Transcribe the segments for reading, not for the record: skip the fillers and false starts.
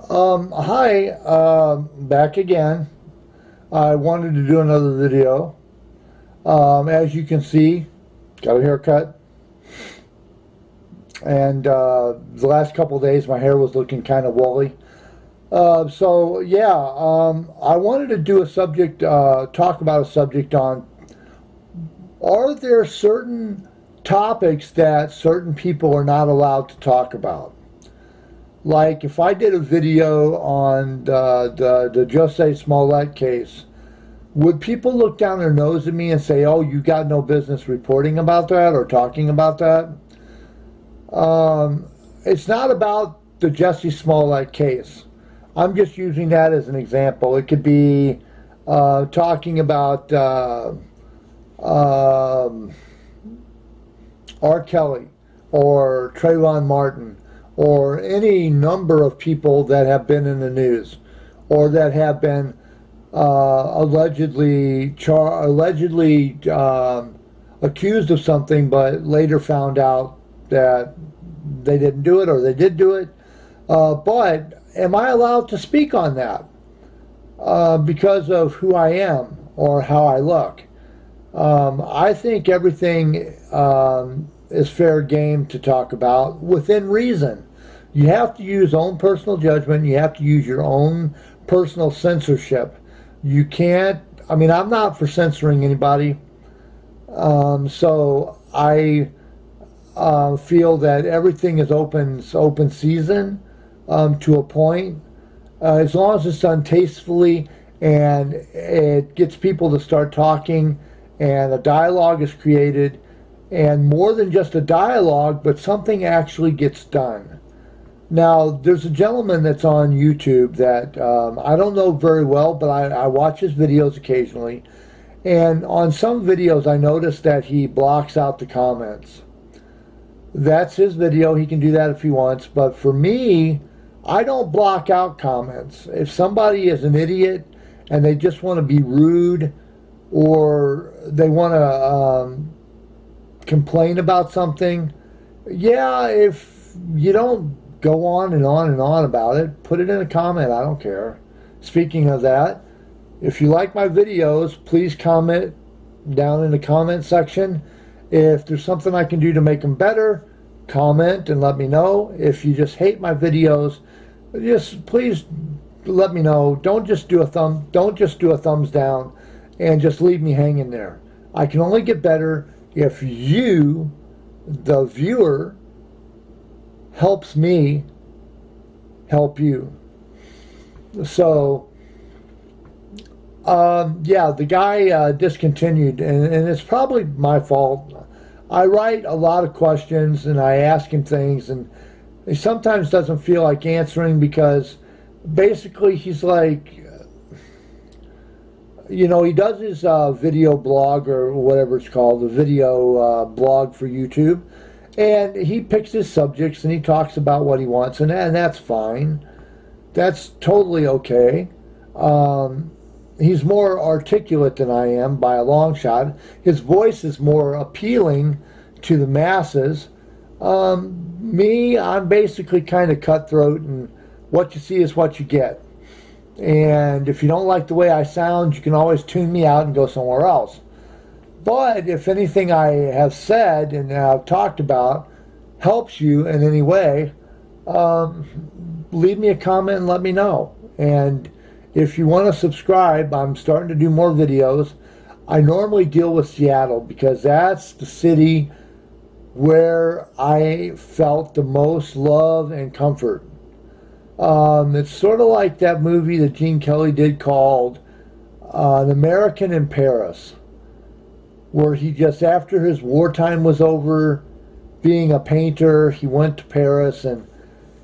Hi, back again. I wanted to do another video. As you can see, got a haircut, and the last couple of days my hair was looking kind of woolly. So yeah, I wanted to do a subject, talk about a subject on, are there certain topics that certain people are not allowed to talk about? Like if I did a video on the Jussie Smollett case, would people look down their nose at me and say, "Oh, you got no business reporting about that or talking about that"? It's not about the Jussie Smollett case. I'm just using that as an example. It could be talking about R. Kelly or Trayvon Martin or any number of people that have been in the news or that have been allegedly accused of something, but later found out that they didn't do it or they did do it. But am I allowed to speak on that because of who I am or how I look? I think everything is fair game to talk about within reason. You have to use own personal judgment. You have to use your own personal censorship. You can't, I mean, I'm not for censoring anybody. So I feel that everything is open season to a point. As long as it's done tastefully and it gets people to start talking and a dialogue is created, and more than just a dialogue, but something actually gets done. Now, there's a gentleman that's on YouTube that I don't know very well, but I watch his videos occasionally. And on some videos, I noticed that he blocks out the comments. That's his video. He can do that if he wants. But for me, I don't block out comments. If somebody is an idiot and they just want to be rude or they want to complain about something, yeah, if you don't go on and on and on about it, put it in a comment. I don't care. Speaking of that, if you like my videos, please comment down in the comment section. If there's something I can do to make them better, comment and let me know. If you just hate my videos, just please let me know. Don't just do a thumbs down and just leave me hanging there. I can only get better if you, the viewer, helps me help you. So yeah, the guy discontinued, and it's probably my fault. I write a lot of questions and I ask him things, and he sometimes doesn't feel like answering because basically he's like, you know, he does his video blog or whatever it's called, the video blog for YouTube, and he picks his subjects and he talks about what he wants, and that's fine. That's totally okay. He's more articulate than I am by a long shot. His voice is more appealing to the masses. Me, I'm basically kind of cutthroat, and what you see is what you get. And if you don't like the way I sound, you can always tune me out and go somewhere else. But if anything I have said and I've talked about helps you in any way, leave me a comment and let me know. And if you want to subscribe, I'm starting to do more videos. I normally deal with Seattle because that's the city where I felt the most love and comfort. It's sort of like that movie that Gene Kelly did called An American in Paris, where he just, after his wartime was over, being a painter, he went to Paris and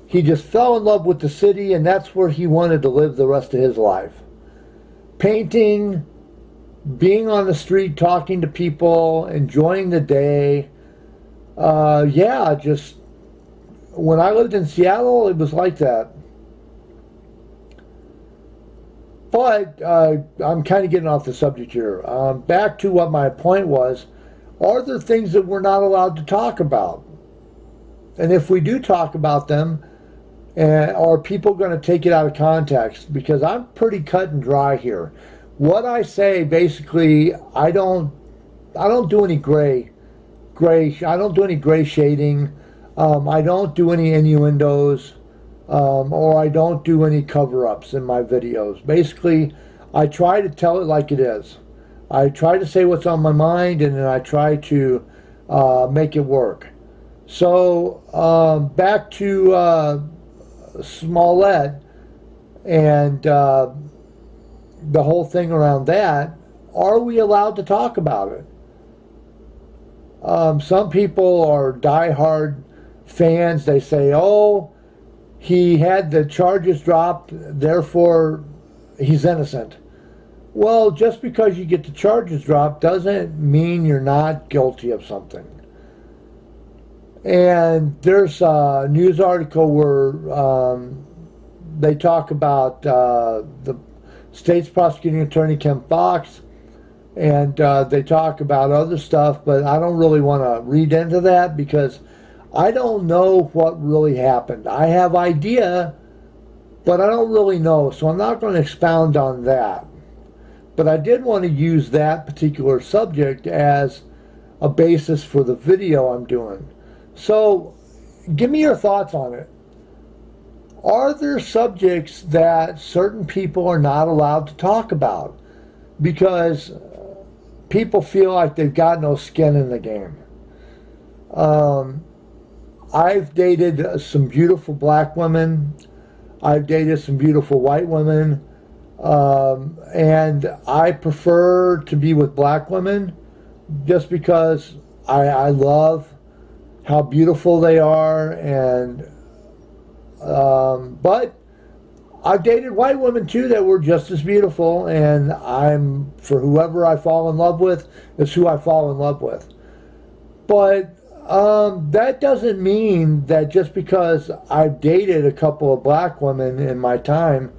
he just fell in love with the city, and that's where he wanted to live the rest of his life. Painting, being on the street, talking to people, enjoying the day. Yeah, just when I lived in Seattle, it was like that. But I'm kind of getting off the subject here. Back to what my point was. Are there things that we're not allowed to talk about? And if we do talk about them, And are people going to take it out of context? Because I'm pretty cut and dry here. What I say, basically, I don't do any gray. I don't do any gray shading. I don't do any innuendos, or I don't do any cover-ups in my videos. Basically, I try to tell it like it is. I try to say what's on my mind, and then I try to make it work. So back to Smollett and the whole thing around that. Are we allowed to talk about it? Some people are diehard fans. They say, oh, he had the charges dropped, therefore he's innocent. Well, just because you get the charges dropped doesn't mean you're not guilty of something. And there's a news article where they talk about the state's prosecuting attorney, Kim Foxx, and they talk about other stuff, but I don't really want to read into that because I don't know what really happened. I have idea, but I don't really know, so I'm not going to expound on that. But I did want to use that particular subject as a basis for the video I'm doing. So, give me your thoughts on it. Are there subjects that certain people are not allowed to talk about because people feel like they've got no skin in the game? I've dated some beautiful black women. I've dated some beautiful white women. And I prefer to be with black women just because I love how beautiful they are, and but I've dated white women too that were just as beautiful, and I'm for whoever I fall in love with is who I fall in love with. But that doesn't mean that just because I've dated a couple of black women in my time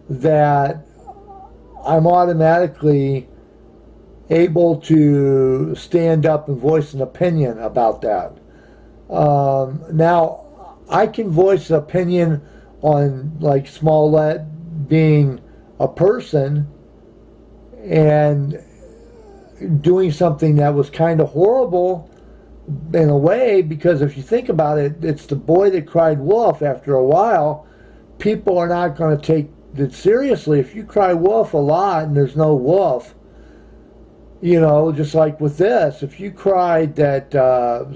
that I'm automatically able to stand up and voice an opinion about that. Now, I can voice an opinion on like Smollett being a person and doing something that was kind of horrible in a way, because if you think about it, it's the boy that cried wolf. After a while, people are not going to take it seriously. If you cry wolf a lot and there's no wolf, you know, just like with this, if you cried that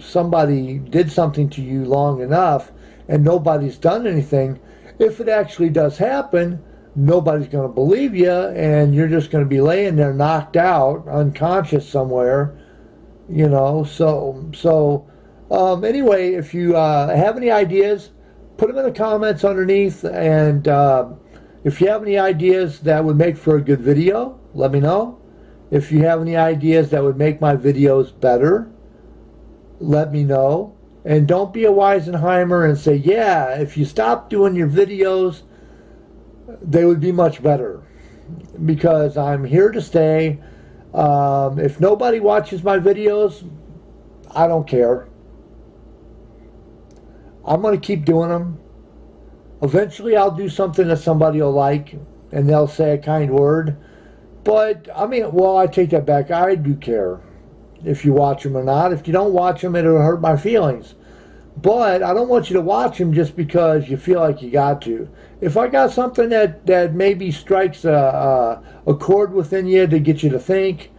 somebody did something to you long enough and nobody's done anything, if it actually does happen, nobody's going to believe you, and you're just going to be laying there knocked out, unconscious somewhere, you know. So anyway, if you have any ideas, put them in the comments underneath, and if you have any ideas that would make for a good video, let me know. If you have any ideas that would make my videos better, let me know. And don't be a Weisenheimer and say, yeah, if you stop doing your videos, they would be much better. Because I'm here to stay. If nobody watches my videos, I don't care. I'm going to keep doing them. Eventually I'll do something that somebody will like, and they'll say a kind word. But, I mean, well, I take that back. I do care if you watch them or not. If you don't watch them, it'll hurt my feelings. But I don't want you to watch them just because you feel like you got to. If I got something that maybe strikes a chord within you to get you to think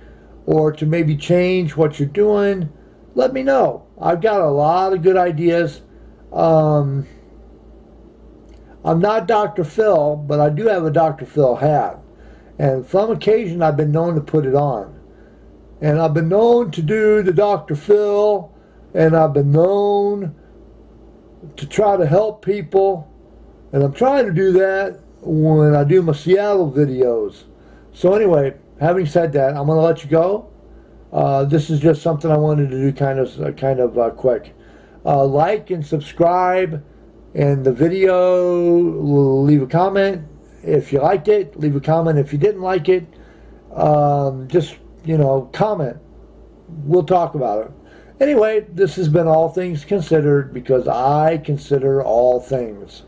or to maybe change what you're doing, let me know. I've got a lot of good ideas. I'm not Dr. Phil, but I do have a Dr. Phil hat. And from occasion, I've been known to put it on. And I've been known to do the Dr. Phil, and I've been known to try to help people. And I'm trying to do that when I do my Seattle videos. So anyway, having said that, I'm going to let you go. This is just something I wanted to do kind of quick. Like and subscribe, and the video, leave a comment if you liked it, leave a comment if you didn't like it. Just, you know, comment. We'll talk about it. Anyway, this has been All Things Considered, because I consider all things.